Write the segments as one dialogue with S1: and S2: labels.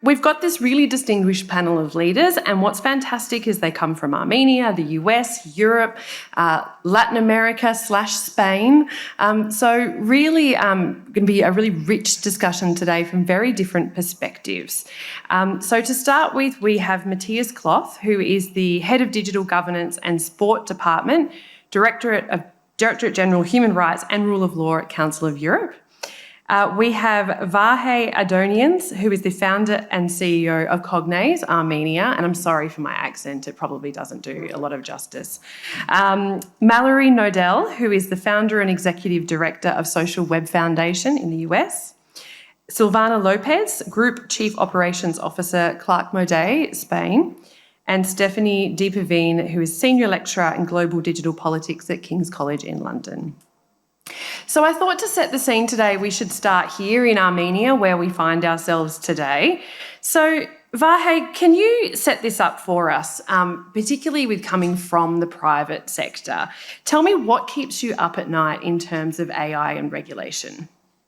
S1: we've got this really distinguished panel of leaders, and what's fantastic is they come from Armenia, the US, Europe, Latin America / Spain. So really going to be a really rich discussion today from very different perspectives. So to start with, we have Matthias Kloth, who is the Head of Digital Governance and Sport Department, Directorate General Human Rights and Rule of Law at Council of Europe. We have Vahe Adonians, who is the founder and CEO of Cognaze Armenia, and I'm sorry for my accent, it probably doesn't do a lot of justice. Mallory Nodell, who is the founder and executive director of Social Web Foundation in the US. Silvana Lopez, Group Chief Operations Officer, Clark Modet, Spain. And Stephanie Deepavine, who is Senior Lecturer in Global Digital Politics at King's College in London. So I thought to set the scene today, we should start here in Armenia, where we find ourselves today. So Vahe, can you set this up for us, particularly with coming from the private sector? Tell me what keeps you up at night in terms of AI and regulation?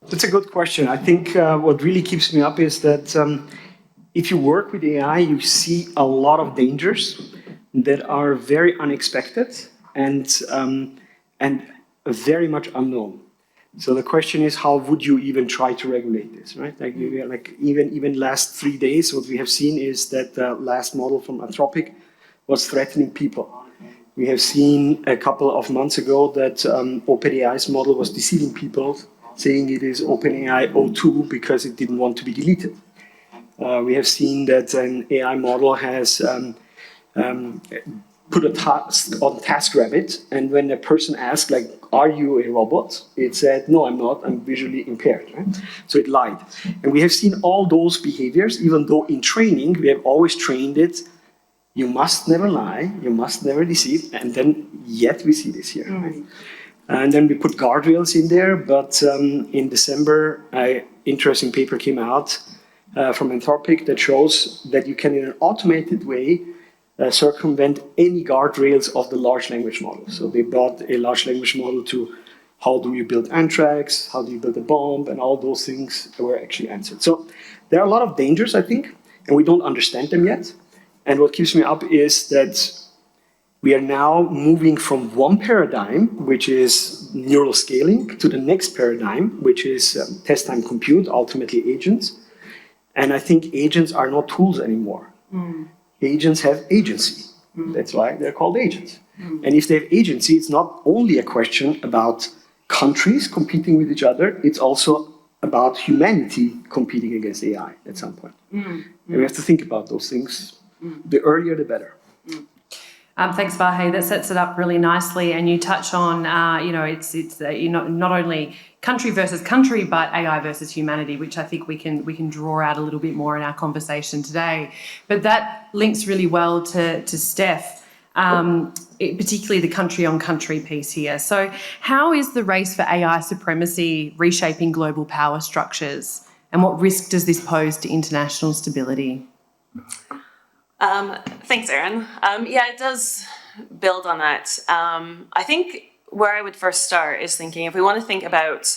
S2: That's a good question. I think what really keeps me up is that if you work with AI, you see a lot of dangers that are very unexpected and very much unknown. So the question is, how would you even try to regulate this, right? Like even last 3 days, what we have seen is that the last model from Anthropic was threatening people. We have seen a couple of months ago that OpenAI's model was deceiving people, saying it is OpenAI O2 because it didn't want to be deleted. We have seen that an AI model has put a task on TaskRabbit, and when a person asked, like, are you a robot? It said, no, I'm not, I'm visually impaired, right? So it lied. And we have seen all those behaviors, even though in training, we have always trained it, you must never lie, you must never deceive, and then yet we see this here, right? And then we put guardrails in there, but in December, an interesting paper came out from Anthropic that shows that you can, in an automated way, circumvent any guardrails of the large language model. So they brought a large language model to how do you build anthrax, how do you build a bomb, and all those things were actually answered. So there are a lot of dangers, I think, and we don't understand them yet. And what keeps me up is that we are now moving from one paradigm, which is neural scaling, to the next paradigm, which is test time compute, ultimately agents. And I think agents are not tools anymore. Agents have agency. That's why they're called agents. And if they have agency, it's not only a question about countries competing with each other, it's also about humanity competing against AI at some point. And we have to think about those things. The earlier, the better.
S1: Thanks, Vahe. That sets it up really nicely. And you touch on, it's not only country versus country, but AI versus humanity, which I think we can draw out a little bit more in our conversation today. But that links really well to Steph, particularly the country-on-country piece here. So how is the race for AI supremacy reshaping global power structures? And what risk does this pose to international stability?
S3: Thanks, Erin. It does build on that. I think where I would first start is thinking, if we want to think about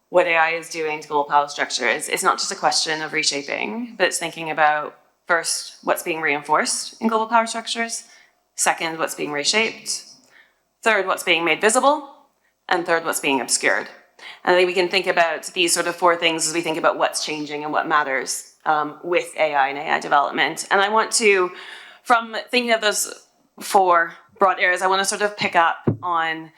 S3: what AI is doing to global power structures, it's not just a question of reshaping, but it's thinking about, first, what's being reinforced in global power structures, second, what's being reshaped, third, what's being made visible, and third, what's being obscured. And I think we can think about these sort of four things as we think about what's changing and what matters with AI and AI development. And I want to, from thinking of those four broad areas, I want to sort of pick up on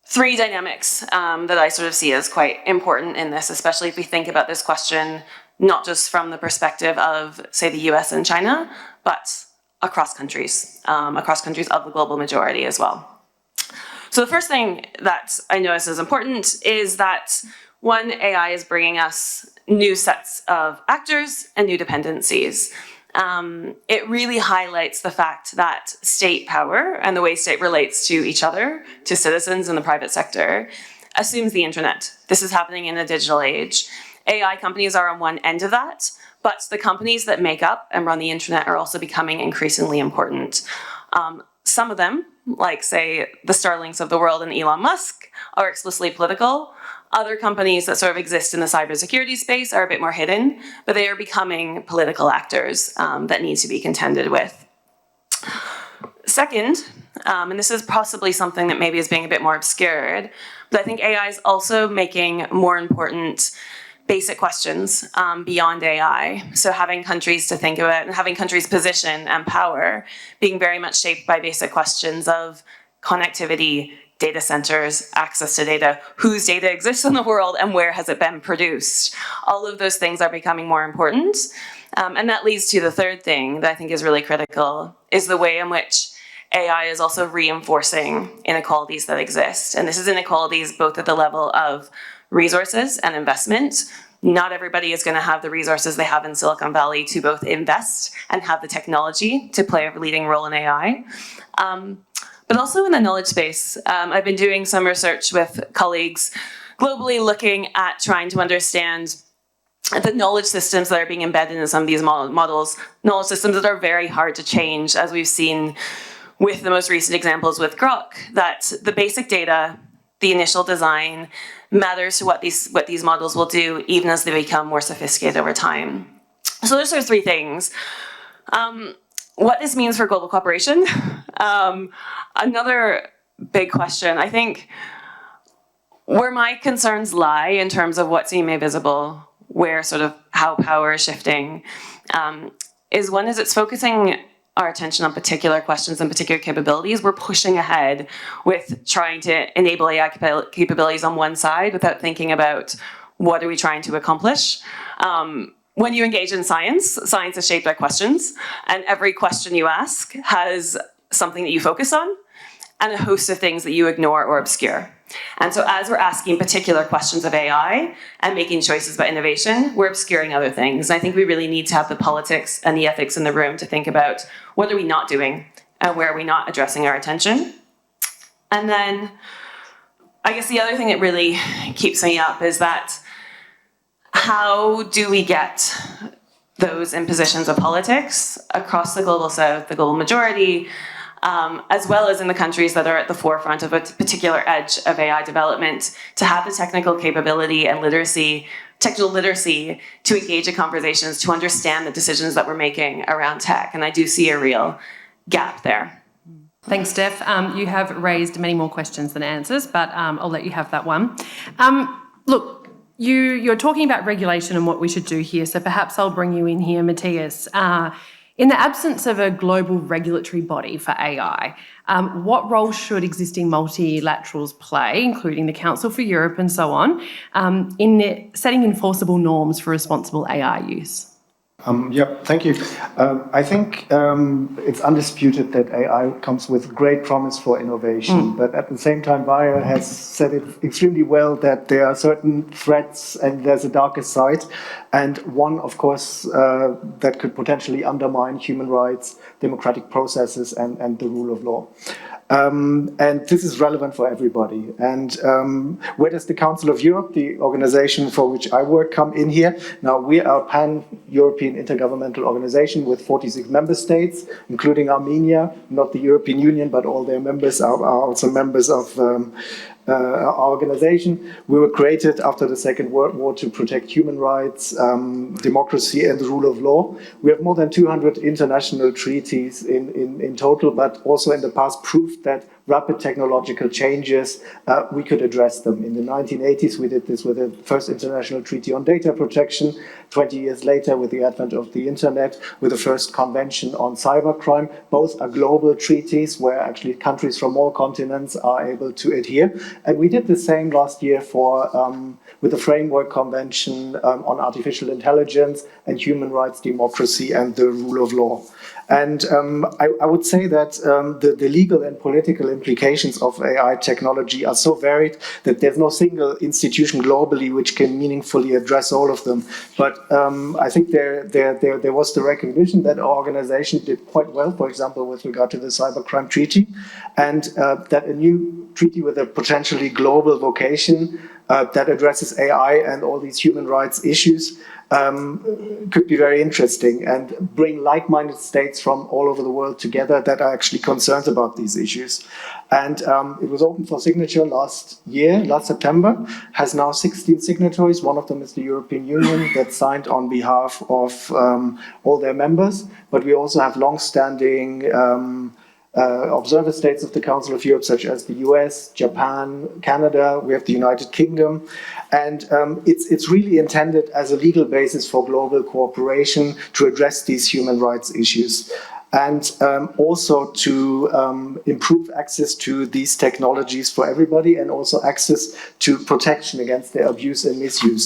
S3: three dynamics that I sort of see as quite important in this, especially if we think about this question, not just from the perspective of, say, the US and China, but across countries of the global majority as well. So the first thing that I notice is important is that, one, AI is bringing us new sets of actors and new dependencies. It really highlights the fact that state power and the way state relates to each other, to citizens in the private sector, assumes the internet. This is happening in the digital age. AI companies are on one end of that, but the companies that make up and run the internet are also becoming increasingly important. some of them, like say the Starlinks of the world and Elon Musk, are explicitly political. Other companies that sort of exist in the cybersecurity space are a bit more hidden, but they are becoming political actors that need to be contended with. Second, and this is possibly something that maybe is being a bit more obscured, but I think AI is also making more important basic questions beyond AI. So having countries to think about and having countries' position and power being very much shaped by basic questions of connectivity, data centers, access to data, whose data exists in the world and where has it been produced. All of those things are becoming more important. And that leads to the third thing that I think is really critical, is the way in which AI is also reinforcing inequalities that exist. And this is inequalities both at the level of resources and investment. Not everybody is going to have the resources they have in Silicon Valley to both invest and have the technology to play a leading role in AI. But also in the knowledge space, I've been doing some research with colleagues globally looking at trying to understand the knowledge systems that are being embedded in some of these models, knowledge systems that are very hard to change, as we've seen with the most recent examples with Grok, that the basic data, the initial design, matters to what these models will do, even as they become more sophisticated over time. So those are three things. What this means for global cooperation. Another big question, I think, where my concerns lie in terms of what's being made visible, where sort of how power is shifting, is one is it's focusing our attention on particular questions and particular capabilities. We're pushing ahead with trying to enable AI capabilities on one side without thinking about what are we trying to accomplish. When you engage in science, science is shaped by questions, and every question you ask has something that you focus on and a host of things that you ignore or obscure. And so as we're asking particular questions of AI and making choices about innovation, we're obscuring other things. And I think we really need to have the politics and the ethics in the room to think about what are we not doing and where are we not addressing our attention. And then I guess the other thing that really keeps me up is that how do we get those in positions of politics across the global south, the global majority, as well as in the countries that are at the forefront of a particular edge of AI development, to have the technical capability and technical literacy to engage in conversations, to understand the decisions that we're making around tech. And I do see a real gap there.
S1: Thanks, Steph. You have raised many more questions than answers, but I'll let you have that one. Look, you're talking about regulation and what we should do here, so perhaps I'll bring you in here, Matthias. In the absence of a global regulatory body for AI, what role should existing multilaterals play, including the Council for Europe and so on, in setting enforceable norms for responsible AI use?
S4: Thank you. I think it's undisputed that AI comes with great promise for innovation, but at the same time, Vaya has said it extremely well that there are certain threats and there's a darker side, and one, of course, that could potentially undermine human rights, democratic processes, and the rule of law. And this is relevant for everybody. And where does the Council of Europe, the organization for which I work, come in here? Now, we are a pan-European intergovernmental organization with 46 member states, including Armenia, not the European Union, but all their members are also members of our organization. We were created after the Second World War to protect human rights, democracy, and the rule of law. We have more than 200 international treaties in total, but also in the past proved that rapid technological changes, we could address them. In the 1980s, we did this with the first international treaty on data protection. 20 years later, with the advent of the internet, with the first convention on cybercrime. Both are global treaties where actually countries from all continents are able to adhere. And we did the same last year with the Framework Convention on Artificial Intelligence and Human Rights, Democracy, and the Rule of Law. And I would say that the legal and political implications of AI technology are so varied that there's no single institution globally which can meaningfully address all of them. But I think there was the recognition that our organization did quite well, for example, with regard to the Cybercrime Treaty, and that a new treaty with a potentially global vocation that addresses AI and all these human rights issues could be very interesting and bring like-minded states from all over the world together that are actually concerned about these issues. And it was open for signature last September, has now 16 signatories. One of them is the European Union that signed on behalf of all their members. But we also have long-standing observer states of the Council of Europe, such as the US, Japan, Canada. We have the United Kingdom. And it's really intended as a legal basis for global cooperation to address these human rights issues. And also to improve access to these technologies for everybody, and also access to protection against their abuse and misuse.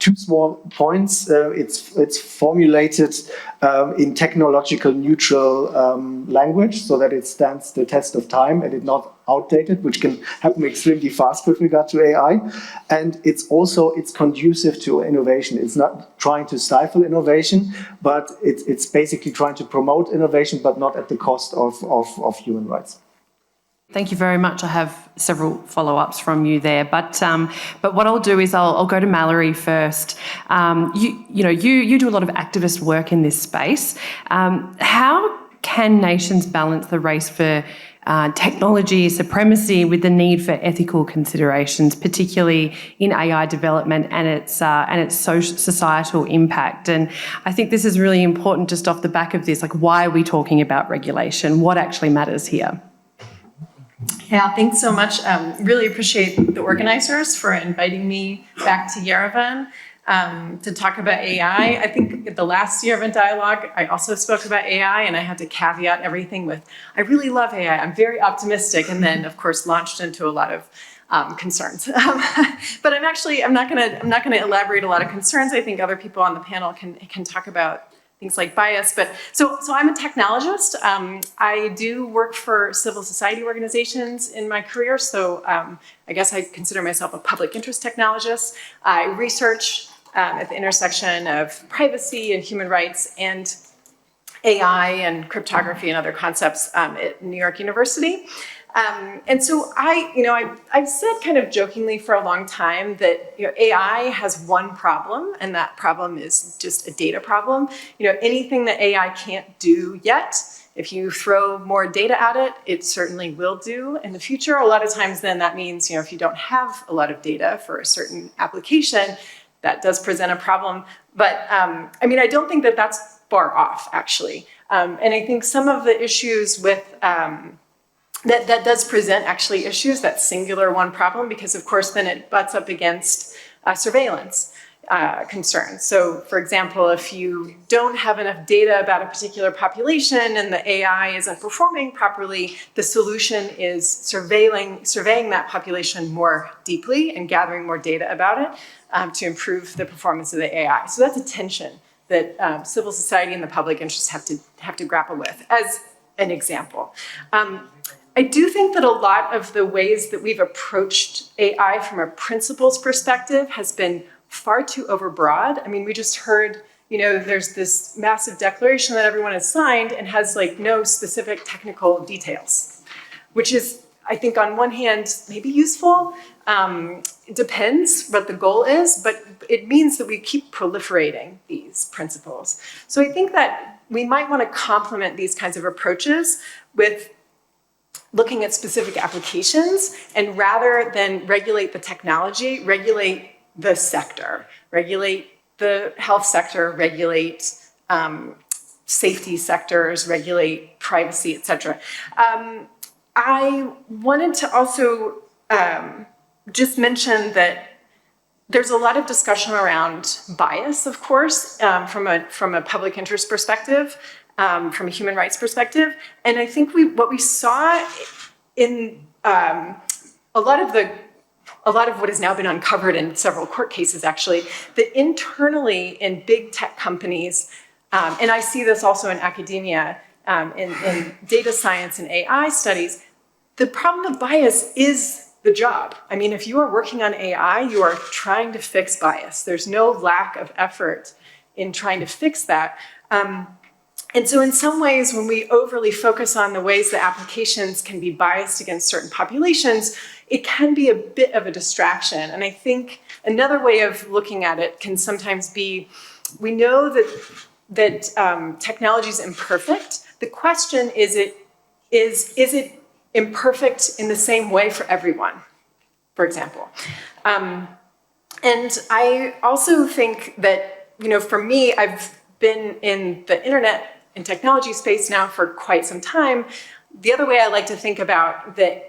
S4: Two small points. It's formulated in technological neutral language so that it stands the test of time and it's not outdated, which can happen extremely fast with regard to AI. And it's conducive to innovation. It's not trying to stifle innovation, but it's basically trying to promote innovation, but not at the cost of human rights.
S1: Thank you very much. I have several follow-ups from you there, but what I'll do is I'll go to Mallory first. You do a lot of activist work in this space. How can nations balance the race for technology supremacy with the need for ethical considerations, particularly in AI development and its societal impact? And I think this is really important just off the back of this, like, why are we talking about regulation? What actually matters here?
S5: Yeah, thanks so much. Really appreciate the organizers for inviting me back to Yerevan to talk about AI. I think at the last Yerevan dialogue, I also spoke about AI, and I had to caveat everything with, I really love AI. I'm very optimistic, and then of course launched into a lot of concerns. But I'm not going to elaborate a lot of concerns. I think other people on the panel can talk about things like bias. But so I'm a technologist. I do work for civil society organizations in my career. So I guess I consider myself a public interest technologist. I research at the intersection of privacy and human rights and AI and cryptography and other concepts at New York University. And so I've said kind of jokingly for a long time that AI has one problem, and that problem is just a data problem. Anything that AI can't do yet, if you throw more data at it, it certainly will do in the future. A lot of times then that means, if you don't have a lot of data for a certain application, that does present a problem. But I don't think that that's far off, actually. And I think some of the issues with that does present actually issues, that singular one problem, because of course then it butts up against surveillance concerns. So for example, if you don't have enough data about a particular population and the AI isn't performing properly, the solution is surveying that population more deeply and gathering more data about it to improve the performance of the AI. So that's a tension that civil society and the public interests have to grapple with, as an example. I do think that a lot of the ways that we've approached AI from a principles perspective has been far too overbroad. We just heard, there's this massive declaration that everyone has signed and has no specific technical details, which is, I think on one hand, maybe useful. It depends what the goal is, but it means that we keep proliferating these principles. So I think that we might want to complement these kinds of approaches with looking at specific applications, and rather than regulate the technology, regulate the sector, regulate the health sector, regulate safety sectors, regulate privacy, et cetera. I wanted to also just mention that there's a lot of discussion around bias, of course, from a public interest perspective. From a human rights perspective. And I think what we saw in a lot of what has now been uncovered in several court cases, actually, that internally in big tech companies, and I see this also in academia, in data science and AI studies, the problem of bias is the job. If you are working on AI, you are trying to fix bias. There's no lack of effort in trying to fix that. And so in some ways, when we overly focus on the ways that applications can be biased against certain populations, it can be a bit of a distraction. And I think another way of looking at it can sometimes be, we know that technology is imperfect. The question is it imperfect in the same way for everyone, for example? And I also think that, for me, I've been in the internet and technology space now for quite some time. The other way I like to think about that,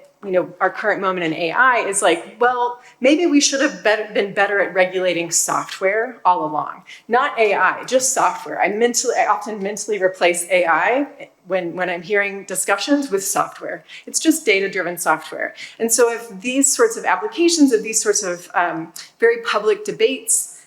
S5: our current moment in AI is like, well, maybe we should have been better at regulating software all along. Not AI, just software. I often mentally replace AI when I'm hearing discussions with software. It's just data-driven software. And so if these sorts of applications, if these sorts of very public debates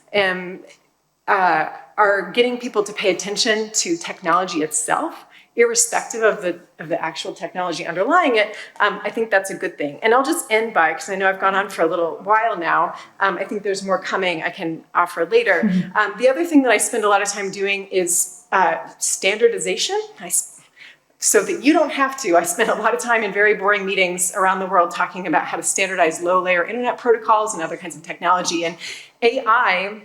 S5: are getting people to pay attention to technology itself, irrespective of the actual technology underlying it, I think that's a good thing. And I'll just end by, because I know I've gone on for a little while now, I think there's more coming I can offer later. The other thing that I spend a lot of time doing is standardization. So that you don't have to, I spend a lot of time in very boring meetings around the world talking about how to standardize low-layer internet protocols and other kinds of technology. And AI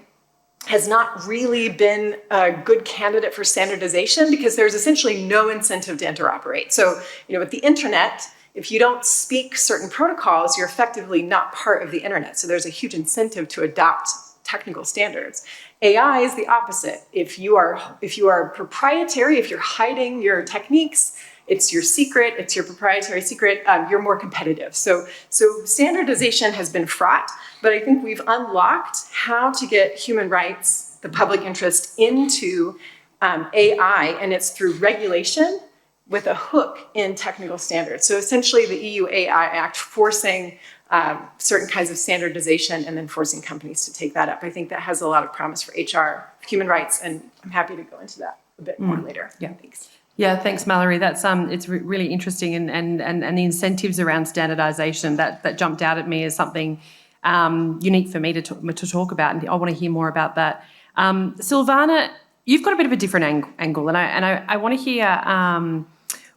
S5: has not really been a good candidate for standardization because there's essentially no incentive to interoperate. So, with the internet, if you don't speak certain protocols, you're effectively not part of the internet. So there's a huge incentive to adopt technical standards. AI is the opposite. If you are proprietary, if you're hiding your techniques, it's your secret, it's your proprietary secret, you're more competitive. So standardization has been fraught, but I think we've unlocked how to get human rights, the public interest into AI, and it's through regulation with a hook in technical standards. So essentially the EU AI Act forcing certain kinds of standardization and then forcing companies to take that up. I think that has a lot of promise for HR, human rights, and I'm happy to go into that a bit more later.
S1: Yeah.
S5: Thanks.
S1: Yeah, thanks, Mallory. That's it's really interesting, and the incentives around standardization that jumped out at me as something unique for me to talk about, and I want to hear more about that. Silvana, you've got a bit of a different angle, and I want to hear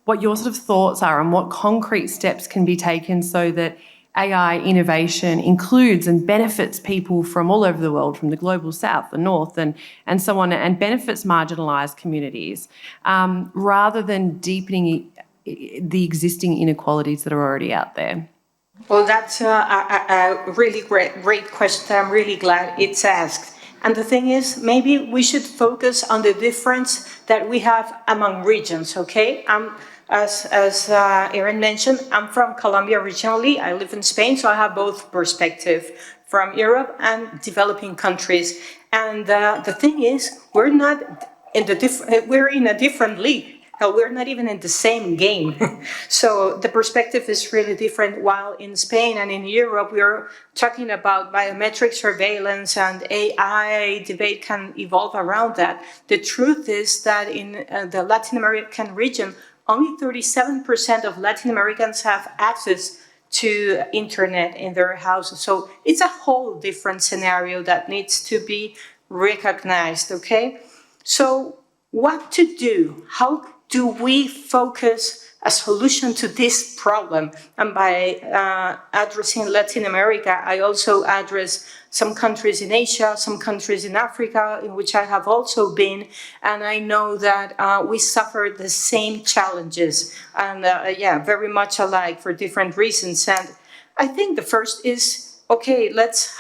S1: what your sort of thoughts are and what concrete steps can be taken so that AI innovation includes and benefits people from all over the world, from the global south, the north, and so on, and benefits marginalised communities, rather than deepening the existing inequalities that are already out there.
S6: Well, that's a really great question. I'm really glad it's asked. And the thing is, maybe we should focus on the difference that we have among regions, okay? As Erin mentioned, I'm from Colombia originally. I live in Spain, so I have both perspectives from Europe and developing countries. And the thing is, we're in a different league. Hell, we're not even in the same game. So the perspective is really different. While in Spain and in Europe, we're talking about biometric surveillance and AI debate can evolve around that. The truth is that in the Latin American region, only 37% of Latin Americans have access to internet in their houses. So it's a whole different scenario that needs to be recognized, okay? So what to do? How do we focus a solution to this problem? And by addressing Latin America, I also address some countries in Asia, some countries in Africa, in which I have also been, and I know that we suffer the same challenges, and very much alike for different reasons. And I think the first is, okay, let's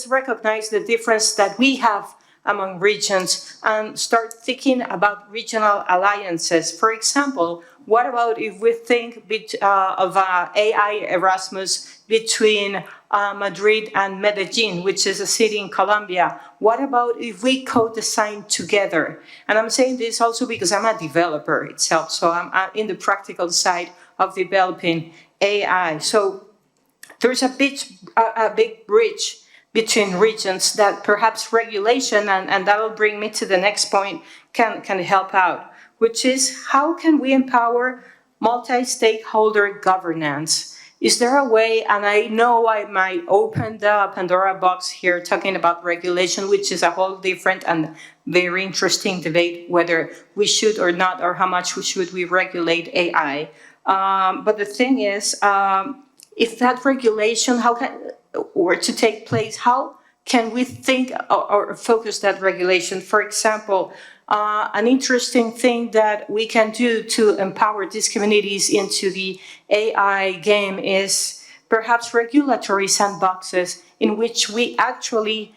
S6: recognize the difference that we have among regions and start thinking about regional alliances. For example, what about if we think of AI Erasmus between Madrid and Medellin, which is a city in Colombia? What about if we co-design together? And I'm saying this also because I'm a developer itself, so I'm in the practical side of developing AI. So there's a big bridge between regions that perhaps regulation, and that will bring me to the next point, can help out, which is how can we empower multi-stakeholder governance? Is there a way, and I know I might open the Pandora box here talking about regulation, which is a whole different and very interesting debate whether we should or not, or how much should we regulate AI. But the thing is, if that regulation were to take place, how can we think or focus that regulation? For example, an interesting thing that we can do to empower these communities into the AI game is perhaps regulatory sandboxes in which we actually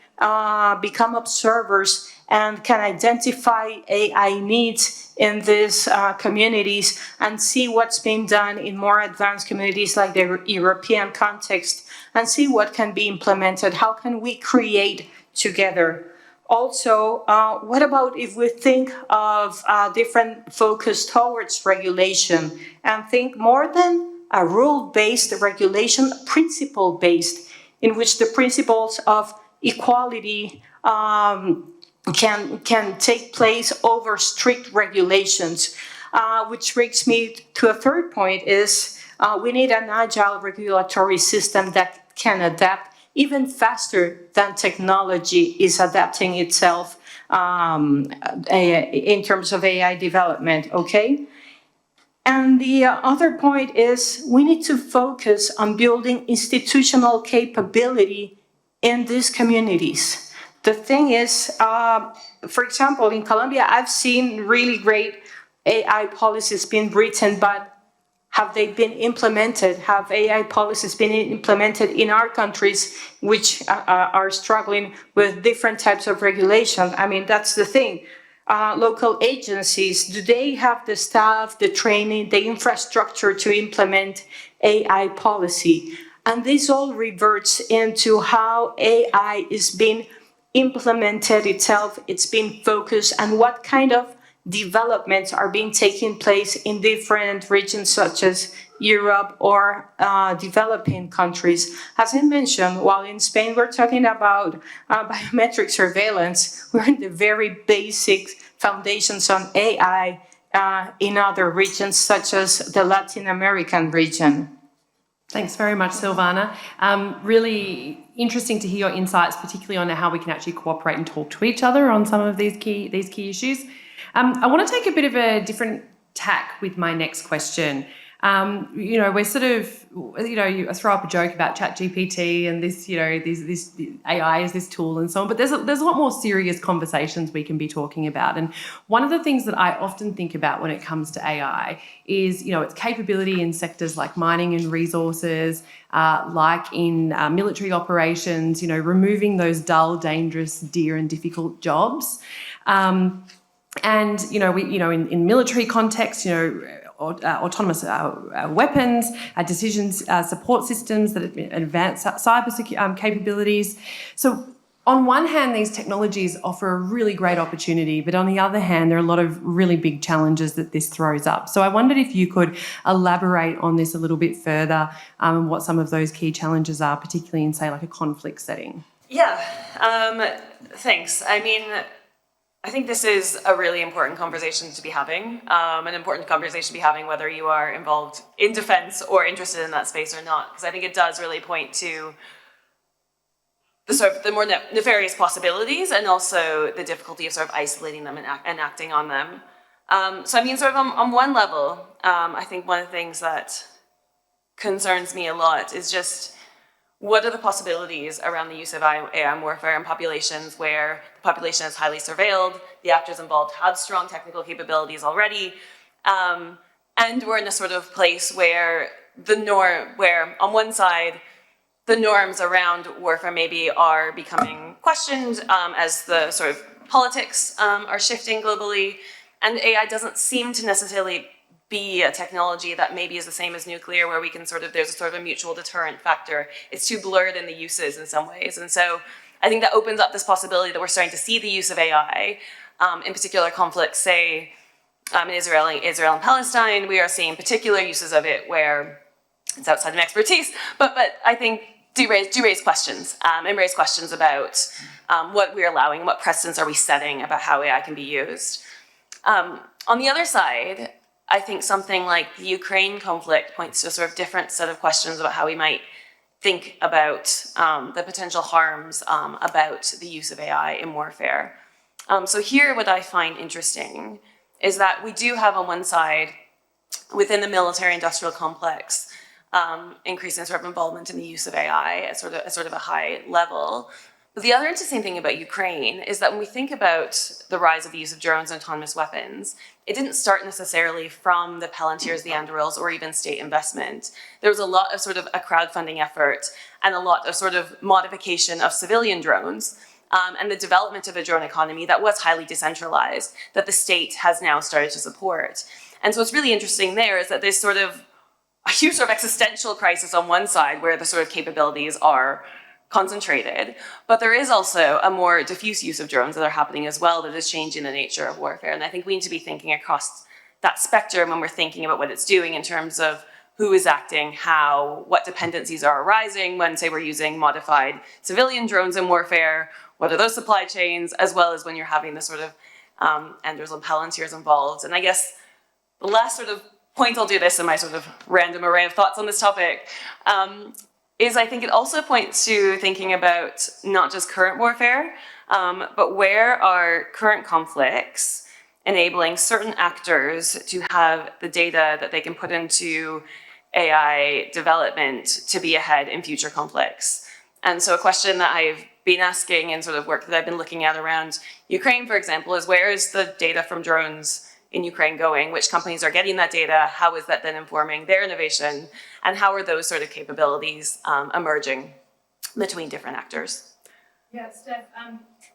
S6: become observers and can identify AI needs in these communities and see what's being done in more advanced communities like the European context and see what can be implemented. How can we create together? Also, what about if we think of a different focus towards regulation and think more than a rule-based regulation, principle-based, in which the principles of equality can take place over strict regulations, which brings me to a third point is we need an agile regulatory system that can adapt even faster than technology is adapting itself in terms of AI development, okay? And the other point is we need to focus on building institutional capability in these communities. The thing is, for example, in Colombia, I've seen really great AI policies being written, but have they been implemented? Have AI policies been implemented in our countries, which are struggling with different types of regulation? I mean, that's the thing. Local agencies, do they have the staff, the training, the infrastructure to implement AI policy? And this all reverts into how AI is being implemented itself, it's being focused, and what kind of developments are being taking place in different regions such as Europe or developing countries. As I mentioned, while in Spain we're talking about biometric surveillance, we're in the very basic foundations on AI in other regions such as the Latin American region.
S1: Thanks very much, Silvana. Really interesting to hear your insights, particularly on how we can actually cooperate and talk to each other on some of these key issues. I want to take a bit of a different tack with my next question. We're sort of, you throw up a joke about ChatGPT and this, this AI is this tool and so on, but there's a lot more serious conversations we can be talking about. And one of the things that I often think about when it comes to AI is, its capability in sectors like mining and resources, like in military operations, removing those dull, dangerous, dear and difficult jobs. And, in military context, autonomous weapons, decisions support systems that advance cyber capabilities. So on one hand, these technologies offer a really great opportunity, but on the other hand, there are a lot of really big challenges that this throws up. So I wondered if you could elaborate on this a little bit further, what some of those key challenges are, particularly in, say, like a conflict setting.
S3: Yeah, thanks. I think this is a really important conversation to be having, an important conversation to be having whether you are involved in defense or interested in that space or not, because I think it does really point to the more nefarious possibilities and also the difficulty of sort of isolating them and acting on them. On one level, I think one of the things that concerns me a lot is just what are the possibilities around the use of AI warfare in populations where the population is highly surveilled, the actors involved have strong technical capabilities already, and we're in a sort of place where on one side, the norms around warfare maybe are becoming questioned as the sort of politics are shifting globally, and AI doesn't seem to necessarily be a technology that maybe is the same as nuclear, where we can there's a sort of a mutual deterrent factor. It's too blurred in the uses in some ways. And so I think that opens up this possibility that we're starting to see the use of AI, in particular conflicts, say, in Israel and Palestine. We are seeing particular uses of it where it's outside of my expertise, but I think do raise questions, and raise questions about what we're allowing, what precedents are we setting about how AI can be used. On the other side, I think something like the Ukraine conflict points to a sort of different set of questions about how we might think about the potential harms about the use of AI in warfare. So here, what I find interesting is that we do have on one side, within the military-industrial complex, increase in sort of involvement in the use of AI at sort of a high level. But the other interesting thing about Ukraine is that when we think about the rise of the use of drones and autonomous weapons, it didn't start necessarily from the Palantirs, the Andurils, or even state investment. There was a lot of sort of a crowdfunding effort and a lot of sort of modification of civilian drones and the development of a drone economy that was highly decentralized, that the state has now started to support. And so what's really interesting there is that there's sort of a huge sort of existential crisis on one side where the sort of capabilities are concentrated, but there is also a more diffuse use of drones that are happening as well that is changing the nature of warfare. And I think we need to be thinking across that spectrum when we're thinking about what it's doing in terms of who is acting, how, what dependencies are arising when, say, we're using modified civilian drones in warfare, what are those supply chains, as well as when you're having the sort of Enders and Palantirs involved. And I guess the last sort of point I'll do this in my sort of random array of thoughts on this topic is I think it also points to thinking about not just current warfare, but where are current conflicts enabling certain actors to have the data that they can put into AI development to be ahead in future conflicts. And so a question that I've been asking in sort of work that I've been looking at around Ukraine, for example, is where is the data from drones in Ukraine going? Which companies are getting that data? How is that then informing their innovation? And how are those sort of capabilities emerging between different actors?
S1: Yeah, Steph,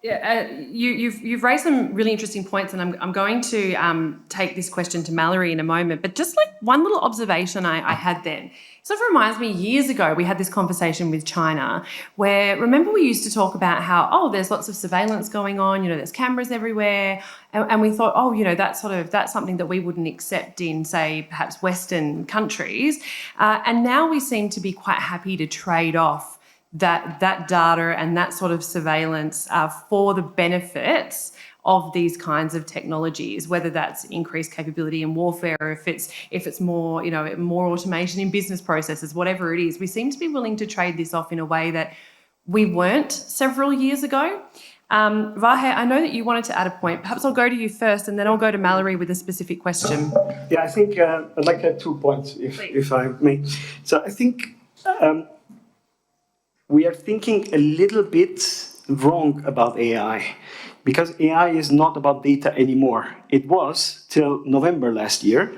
S1: you've raised some really interesting points, and I'm going to take this question to Mallory in a moment. But just like one little observation I had then, sort of reminds me years ago we had this conversation with China where, remember, we used to talk about how, there's lots of surveillance going on, there's cameras everywhere, and we thought, that's something that we wouldn't accept in, say, perhaps Western countries, and now we seem to be quite happy to trade off that data and that sort of surveillance for the benefits of these kinds of technologies, whether that's increased capability in warfare, or if it's more, more automation in business processes, whatever it is, we seem to be willing to trade this off in a way that we weren't several years ago. Vahe, I know that you wanted to add a point. Perhaps I'll go to you first, and then I'll go to Mallory with a specific question.
S2: Yeah, I think I'd like to add 2 points, if I may. So I think we are thinking a little bit wrong about AI, because AI is not about data anymore. It was till November last year,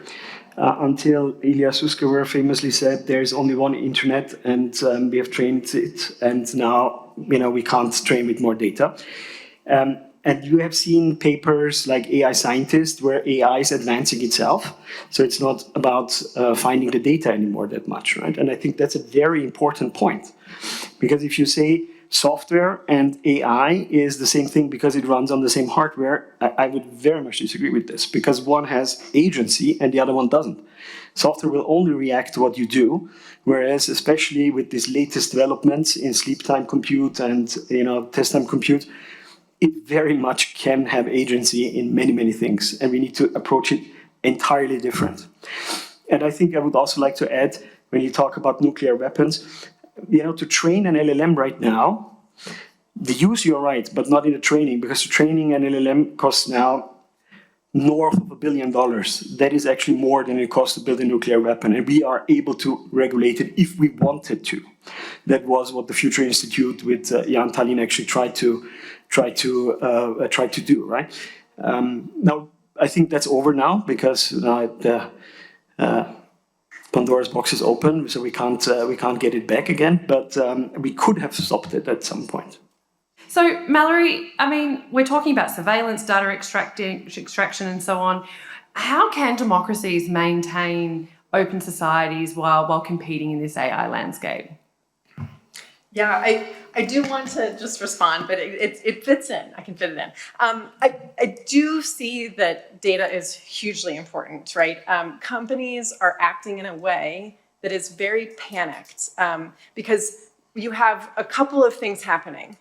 S2: until Ilya Sutskever famously said there's only one internet and we have trained it, and now we can't train with more data. And you have seen papers like AI Scientist where AI is advancing itself. So it's not about finding the data anymore that much, right? And I think that's a very important point. Because if you say software and AI is the same thing because it runs on the same hardware, I would very much disagree with this, because one has agency and the other one doesn't. Software will only react to what you do, whereas especially with these latest developments in sleep time compute and test time compute, it very much can have agency in many, many things, and we need to approach it entirely different. And I think I would also like to add, when you talk about nuclear weapons, to train an LLM right now, the use, you're right, but not in the training, because training an LLM costs now north of $1 billion. That is actually more than it costs to build a nuclear weapon, and we are able to regulate it if we wanted to. That was what the Future Institute with Jan Tallinn actually tried to do, right? Now, I think that's over now, because the Pandora's box is open, so we can't get it back again. But we could have stopped it at some point.
S1: So, Mallory, we're talking about surveillance, data extraction, and so on. How can democracies maintain open societies while competing in this AI landscape?
S5: Yeah, I do want to just respond, but it fits in. I can fit it in. I do see that data is hugely important, right? Companies are acting in a way that is very panicked because you have a couple of things happening.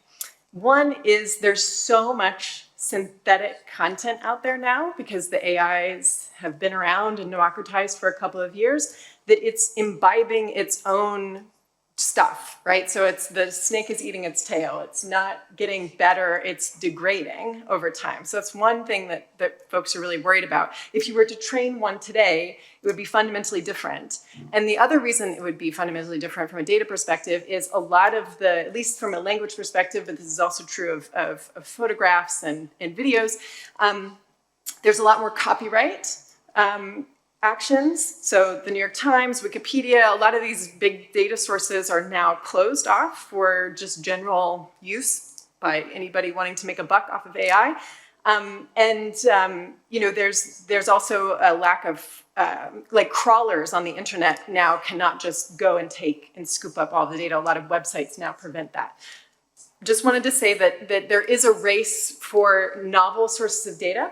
S5: One is there's so much synthetic content out there now because the AIs have been around and democratized for a couple of years that it's imbibing its own stuff, right? So it's the snake is eating its tail. It's not getting better, it's degrading over time. So that's one thing that folks are really worried about. If you were to train one today, it would be fundamentally different. And the other reason it would be fundamentally different from a data perspective is a lot of the, at least from a language perspective, but this is also true of photographs and videos, there's a lot more copyright actions. So the New York Times, Wikipedia, a lot of these big data sources are now closed off for just general use by anybody wanting to make a buck off of AI. You know, there's also a lack of, like crawlers on the internet now cannot just go and take and scoop up all the data. A lot of websites now prevent that. Just wanted to say that there is a race for novel sources of data.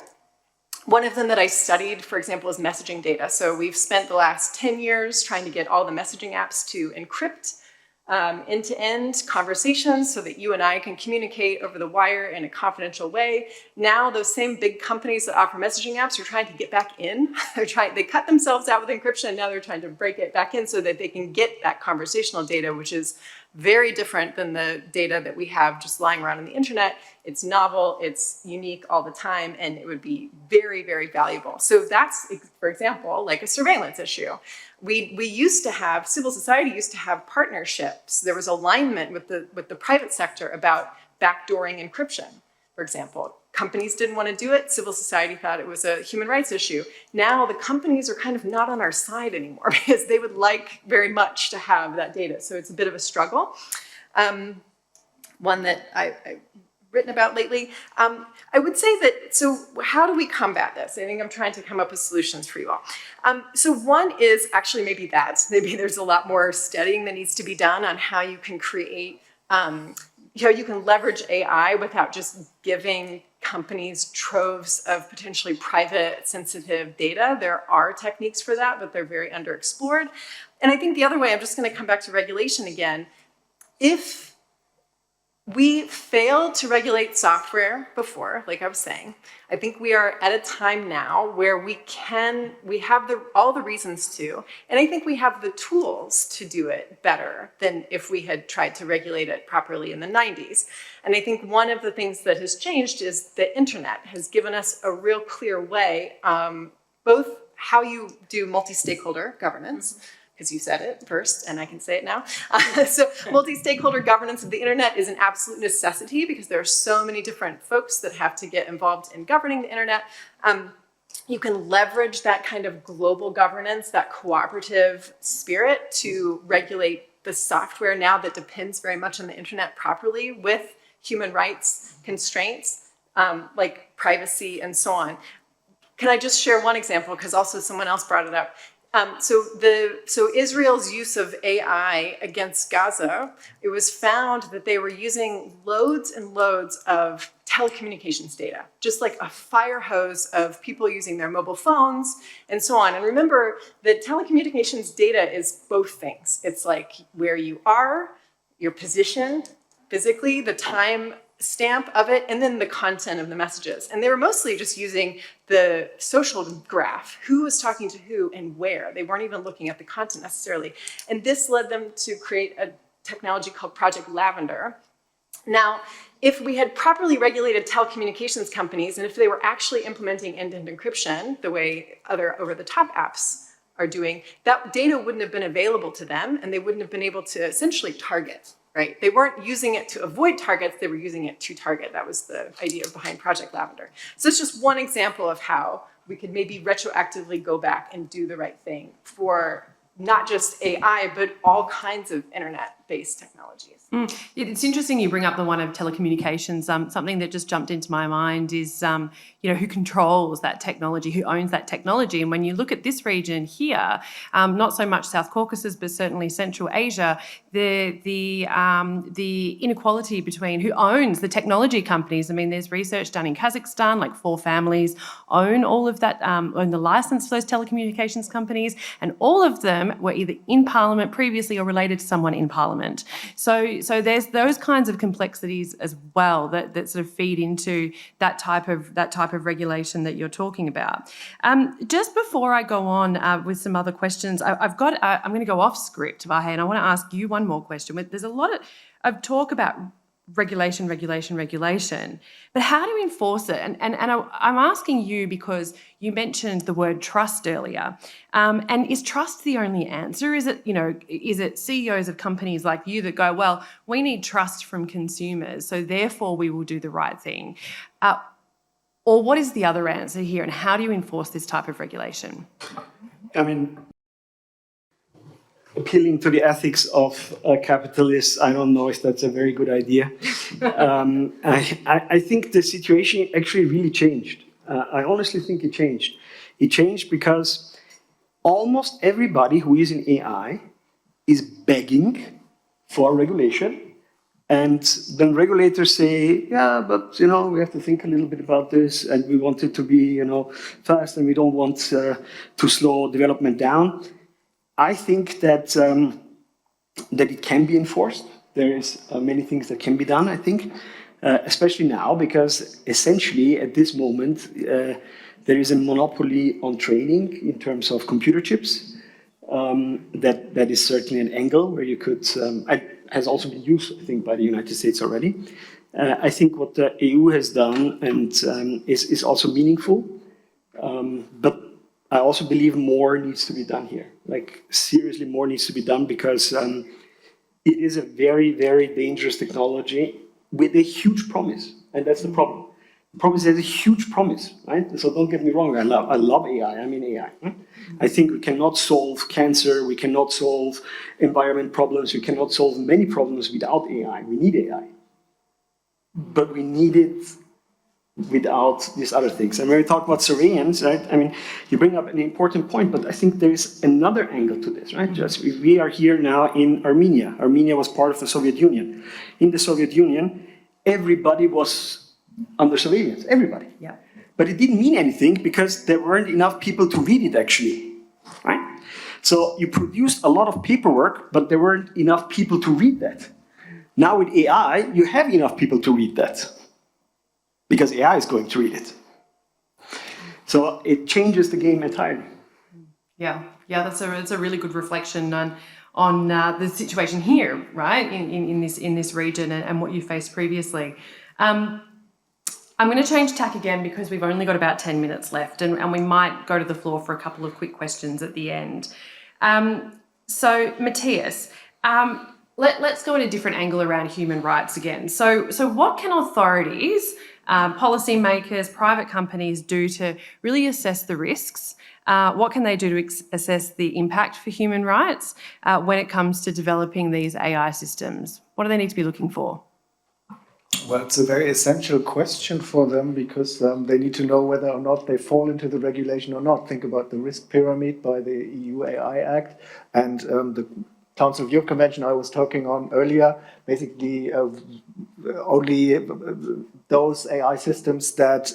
S5: One of them that I studied, for example, is messaging data. So we've spent the last 10 years trying to get all the messaging apps to encrypt end-to-end conversations so that you and I can communicate over the wire in a confidential way. Now, those same big companies that offer messaging apps are trying to get back in. They cut themselves out with encryption, and now they're trying to break it back in so that they can get that conversational data, which is very different than the data that we have just lying around on the internet. It's novel, it's unique all the time, and it would be very, very valuable. So that's, for example, like a surveillance issue. We used to have, civil society used to have partnerships. There was alignment with the private sector about backdooring encryption, for example. Companies didn't want to do it. Civil society thought it was a human rights issue. Now the companies are kind of not on our side anymore because they would like very much to have that data. So it's a bit of a struggle. One that I've written about lately. I would say that, so how do we combat this? I think I'm trying to come up with solutions for you all. So one is actually maybe there's a lot more studying that needs to be done on how you can create, how you can leverage AI without just giving companies troves of potentially private sensitive data. There are techniques for that, but they're very underexplored. And I think the other way, I'm just going to come back to regulation again. If we failed to regulate software before, like I was saying, I think we are at a time now where we have all the reasons to, and I think we have the tools to do it better than if we had tried to regulate it properly in the 90s. And I think one of the things that has changed is the internet has given us a real clear way, both how you do multi-stakeholder governance, because you said it first, and I can say it now. So multi-stakeholder governance of the internet is an absolute necessity because there are so many different folks that have to get involved in governing the internet. You can leverage that kind of global governance, that cooperative spirit to regulate the software now that depends very much on the internet properly with human rights constraints, like privacy and so on. Can I just share one example, because also someone else brought it up. So Israel's use of AI against Gaza, it was found that they were using loads and loads of telecommunications data, just like a fire hose of people using their mobile phones and so on. And remember that telecommunications data is both things. It's like where you are, your position physically, the time stamp of it, and then the content of the messages. And they were mostly just using the social graph, who was talking to who and where. They weren't even looking at the content necessarily. And this led them to create a technology called Project Lavender. Now, if we had properly regulated telecommunications companies, and if they were actually implementing end-to-end encryption the way other over-the-top apps are doing, that data wouldn't have been available to them, and they wouldn't have been able to essentially target. Right? They weren't using it to avoid targets, they were using it to target. That was the idea behind Project Lavender. So it's just one example of how we could maybe retroactively go back and do the right thing for not just AI, but all kinds of internet-based technologies.
S1: It's interesting you bring up the one of telecommunications. Something that just jumped into my mind is, who controls that technology, who owns that technology. And when you look at this region here, not so much South Caucasus, but certainly Central Asia, the inequality between who owns the technology companies. I mean, there's research done in Kazakhstan, like 4 families own all of that, own the license for those telecommunications companies, and all of them were either in parliament previously or related to someone in parliament. Parliament. So there's those kinds of complexities as well that sort of feed into that type of regulation that you're talking about. Just before I go on with some other questions, I'm going to go off script, Vahe, and I want to ask you one more question. There's a lot of talk about regulation, but how do you enforce it? And I'm asking you because you mentioned the word trust earlier. And is trust the only answer? Is it CEOs of companies like you that go, well, we need trust from consumers, so therefore we will do the right thing? Or what is the other answer here, and how do you enforce this type of regulation?
S2: I mean, appealing to the ethics of capitalists, I don't know if that's a very good idea. I think the situation actually really changed. I honestly think it changed. It changed because almost everybody who is in AI is begging for regulation. And then regulators say, yeah, but we have to think a little bit about this, and we want it to be fast, and we don't want to slow development down. I think that that it can be enforced. There is many things that can be done, I think, especially now, because essentially at this moment there is a monopoly on training in terms of computer chips. That is certainly an angle where you could, has also been used, I think, by the United States already. I think what the EU has done and is also meaningful, but I also believe more needs to be done here. Like, seriously, more needs to be done, because it is a very, very dangerous technology with a huge promise, and that's the problem. The problem is there's a huge promise, right? So don't get me wrong, I love AI, I'm in AI. Right? I think we cannot solve cancer, we cannot solve environment problems, we cannot solve many problems without AI. We need AI. But we need it without these other things. And when we talk about surveillance, right, I mean, you bring up an important point, but I think there is another angle to this, right? Just we are here now in Armenia. Armenia was part of the Soviet Union. In the Soviet Union, everybody was under surveillance, everybody.
S1: Yeah.
S2: But it didn't mean anything because there weren't enough people to read it, actually, right? So you produced a lot of paperwork, but there weren't enough people to read that. Now with AI, you have enough people to read that, because AI is going to read it. So it changes the game entirely. Yeah,
S1: that's a really good reflection on the situation here, right, in this region and what you faced previously. I'm going to change tack again because we've only got about 10 minutes left, and we might go to the floor for a couple of quick questions at the end. So Matthias, let's go at a different angle around human rights again. So what can authorities, policymakers, private companies do to really assess the risks? What can they do to assess the impact for human rights when it comes to developing these AI systems? What do they need to be looking for?
S4: Well, it's a very essential question for them, because they need to know whether or not they fall into the regulation or not. Think about the risk pyramid by the EU AI Act and the Council of Europe Convention I was talking on earlier. Basically, only those AI systems that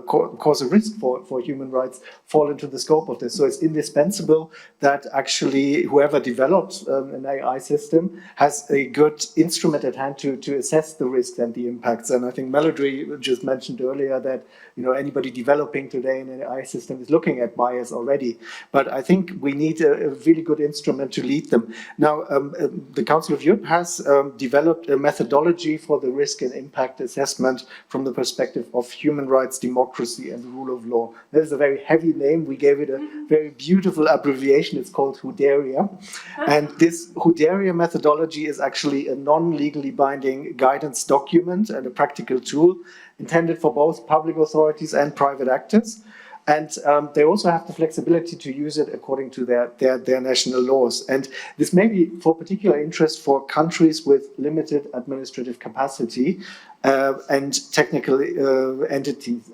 S4: cause a risk for human rights fall into the scope of this. So it's indispensable that actually whoever develops an AI system has a good instrument at hand to assess the risks and the impacts. And I think Melody just mentioned earlier that anybody developing today an AI system is looking at bias already. But I think we need a really good instrument to lead them. Now, the Council of Europe has developed a methodology for the risk and impact assessment from the perspective of human rights, democracy, and the rule of law. That is a very heavy name. We gave it a very beautiful abbreviation. It's called HUDERIA. And this HUDERIA methodology is actually a non-legally binding guidance document and a practical tool intended for both public authorities and private actors. And they also have the flexibility to use it according to their national laws. And this may be for particular interest for countries with limited administrative capacity and technical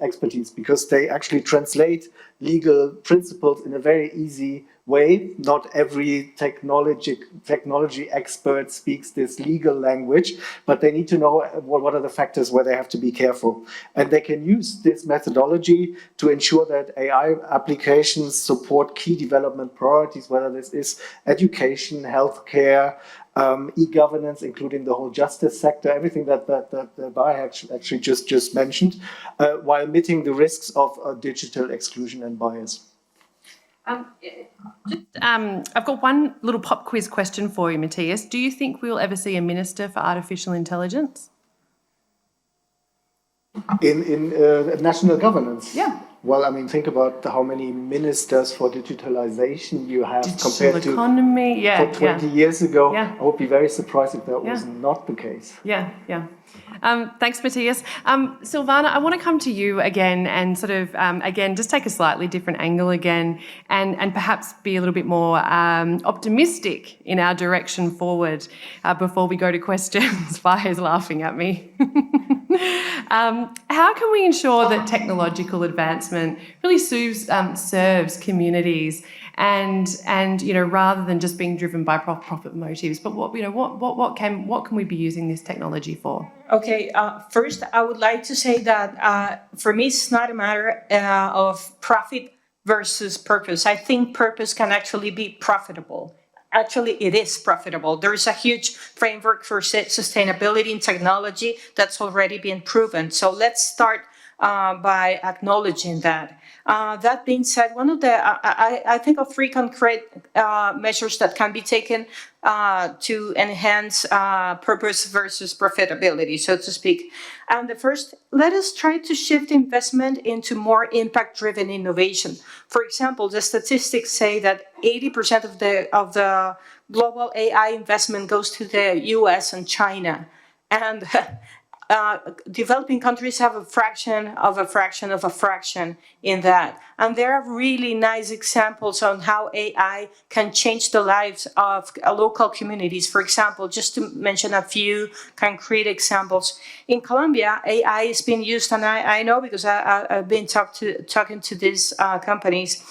S4: expertise, because they actually translate legal principles in a very easy way. Not every technology expert speaks this legal language, but they need to know what are the factors where they have to be careful. And they can use this methodology to ensure that AI applications support key development priorities, whether this is education, healthcare, e-governance, including the whole justice sector, everything that Bayer actually just mentioned, while meeting the risks of digital exclusion and bias.
S1: I've got one little pop quiz question for you, Matthias. Do you think we'll ever see a minister for artificial intelligence?
S4: In national governance?
S1: Yeah.
S4: Well, I mean, think about how many ministers for digitalization you have compared to
S1: economy. Yeah,
S4: for 20 years ago.
S1: Yeah.
S4: I would be very surprised if that was not the case.
S1: Yeah. Thanks, Matthias. Silvana, I want to come to you again and sort of, again, just take a slightly different angle again and perhaps be a little bit more optimistic in our direction forward before we go to questions. Vahe's laughing at me. How can we ensure that technological advancement really serves communities and rather than just being driven by profit motives, but what can we be using this technology for?
S6: Okay, first I would like to say that for me it's not a matter of profit versus purpose. I think purpose can actually be profitable. Actually, it is profitable. There is a huge framework for sustainability in technology that's already been proven. So let's start by acknowledging that. That being said, one of the I think of three concrete measures that can be taken to enhance purpose versus profitability, so to speak. And the first, let us try to shift investment into more impact-driven innovation. For example, the statistics say that 80% of the global AI investment goes to the US and China. And developing countries have a fraction of a fraction in that. And there are really nice examples on how AI can change the lives of local communities. For example, just to mention a few concrete examples. In Colombia, AI is being used, and I know because I've been talking to these companies,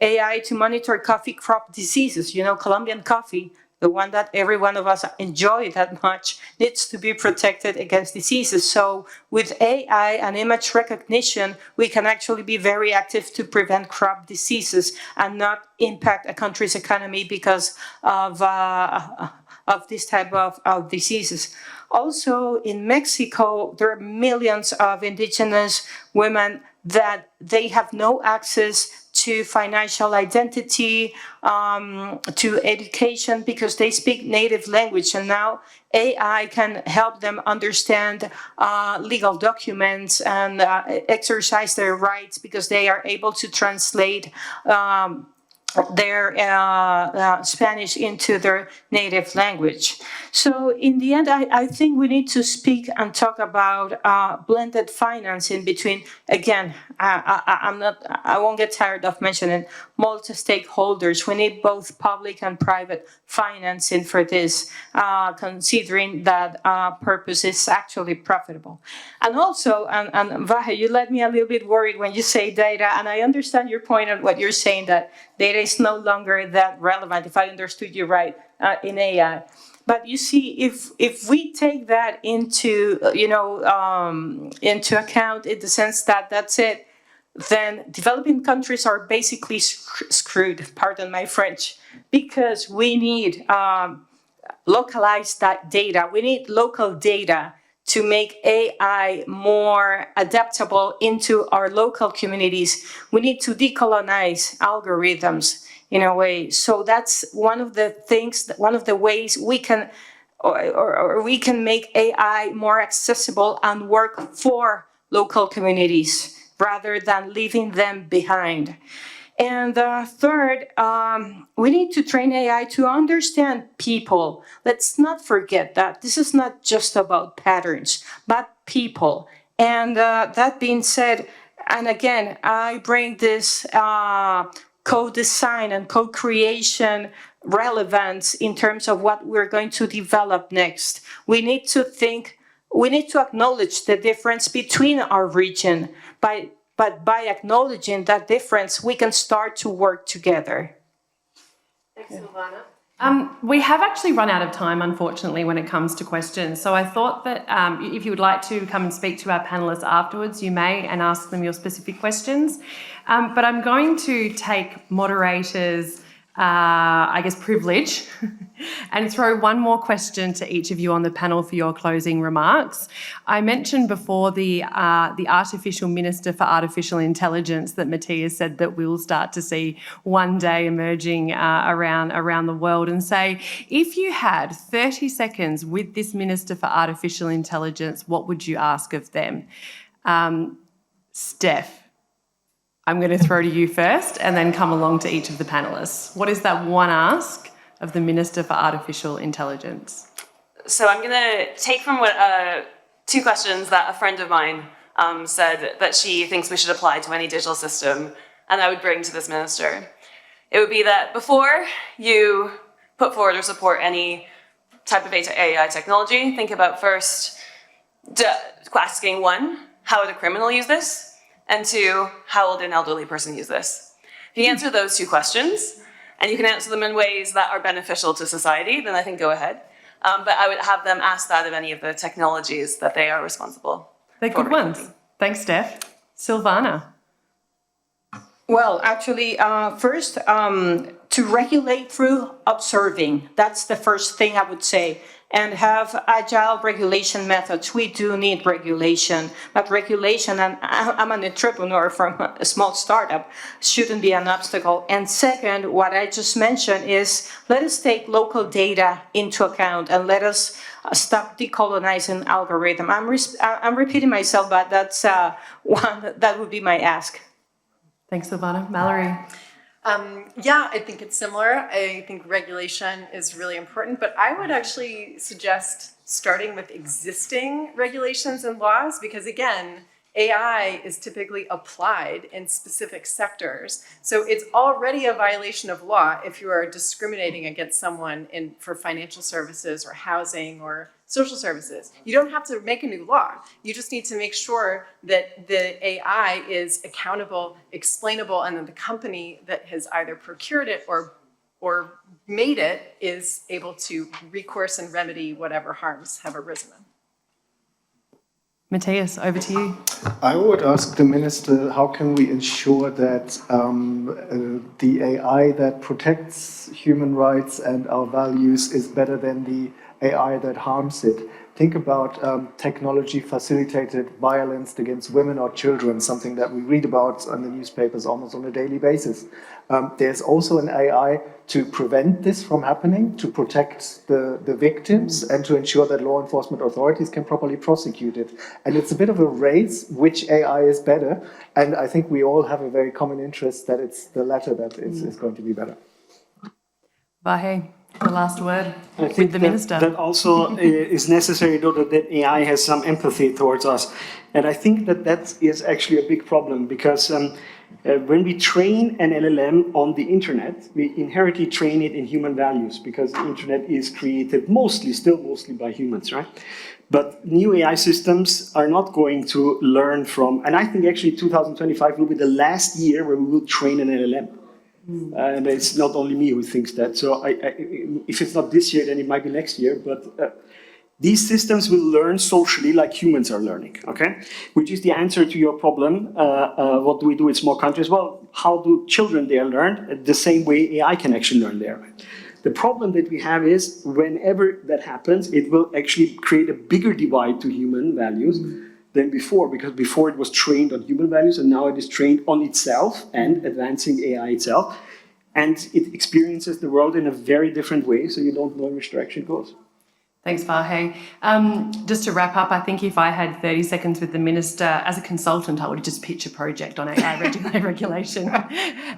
S6: AI to monitor coffee crop diseases. Colombian coffee, the one that every one of us enjoy that much, needs to be protected against diseases. So with AI and image recognition, we can actually be very active to prevent crop diseases and not impact a country's economy because of this type of diseases. Also, in Mexico, there are millions of indigenous women that they have no access to financial identity, to education, because they speak native language. And now AI can help them understand legal documents and exercise their rights because they are able to translate their Spanish into their native language. So in the end, I think we need to speak and talk about blended financing between, again, I won't get tired of mentioning multi-stakeholders. We need both public and private financing for this, considering that purpose is actually profitable. And also, and Vahe, you let me a little bit worried when you say data, and I understand your point on what you're saying, that data is no longer that relevant, if I understood you right, in AI. But you see, if we take that into account in the sense that that's it, then developing countries are basically screwed, pardon my French, because we need localized data. We need local data to make AI more adaptable into our local communities. We need to decolonize algorithms in a way. So that's one of the things, one of the ways we can, or we can make AI more accessible and work for local communities rather than leaving them behind. And third, we need to train AI to understand people. Let's not forget that this is not just about patterns, but people. And that being said, and again, I bring this co-design and co-creation relevance in terms of what we're going to develop next. We need to acknowledge the difference between our region, but by acknowledging that difference, we can start to work together.
S1: Thanks, Silvana. We have actually run out of time, unfortunately, when it comes to questions. So I thought that if you would like to come and speak to our panellists afterwards, you may, and ask them your specific questions. But I'm going to take moderators' I guess, privilege and throw one more question to each of you on the panel for your closing remarks. I mentioned before the artificial minister for artificial intelligence that Matthias said that we'll start to see one day emerging around the world, and say, if you had 30 seconds with this minister for artificial intelligence, what would you ask of them? Steph, I'm going to throw to you first and then come along to each of the panellists. What is that one ask of the Minister for Artificial Intelligence?
S3: So I'm going to take from what two questions that a friend of mine said that she thinks we should apply to any digital system, and I would bring to this minister. It would be that before you put forward or support any type of AI technology, think about first asking, one, how would a criminal use this? And two, how would an elderly person use this? If you answer those two questions, and you can answer them in ways that are beneficial to society, then I think go ahead. But I would have them ask that of any of the technologies that they are responsible.
S1: They're good ones. Thanks, Steph. Silvana.
S6: Well, actually, first, to regulate through observing. That's the first thing I would say. And have agile regulation methods. We do need regulation, but regulation, and I'm an entrepreneur from a small startup, shouldn't be an obstacle. And second, what I just mentioned is, let us take local data into account and let us stop decolonizing algorithm. I'm repeating myself, but that's one that would be my ask.
S1: Thanks, Silvana. Mallory.
S5: Yeah, I think it's similar. I think regulation is really important, but I would actually suggest starting with existing regulations and laws, because again, AI is typically applied in specific sectors. So it's already a violation of law if you are discriminating against someone for financial services or housing or social services. You don't have to make a new law. You just need to make sure that the AI is accountable, explainable, and that the company that has either procured it or made it is able to recourse and remedy whatever harms have arisen.
S1: Matthias, over to you.
S4: I would ask the minister, how can we ensure that the AI that protects human rights and our values is better than the AI that harms it? Think about technology-facilitated violence against women or children, something that we read about in the newspapers almost on a daily basis. There's also an AI to prevent this from happening, to protect the victims, and to ensure that law enforcement authorities can properly prosecute it. And it's a bit of a race, which AI is better, and I think we all have a very common interest that it's the latter that is going to be better.
S1: Vahe, the last word
S2: with the minister. That also is necessary, though, that AI has some empathy towards us. And I think that is actually a big problem, because when we train an LLM on the internet, we inherently train it in human values, because the internet is created still mostly by humans, right? But new AI systems are not going to learn from, and I think actually 2025 will be the last year where we will train an LLM. And it's not only me who thinks that. So if it's not this year, then it might be next year. But these systems will learn socially like humans are learning, okay? Which is the answer to your problem. What do we do in small countries? Well, how do children there learn? The same way AI can actually learn there. The problem that we have is whenever that happens, it will actually create a bigger divide to human values than before, because before it was trained on human values, and now it is trained on itself and advancing AI itself. And it experiences the world in a very different way, so you don't know which direction it goes.
S1: Thanks, Vahe. Just to wrap up, I think if I had 30 seconds with the minister, as a consultant, I would just pitch a project on AI regulation.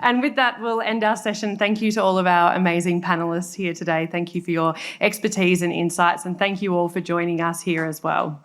S1: And with that, we'll end our session. Thank you to all of our amazing panellists here today. Thank you for your expertise and insights, and thank you all for joining us here as well.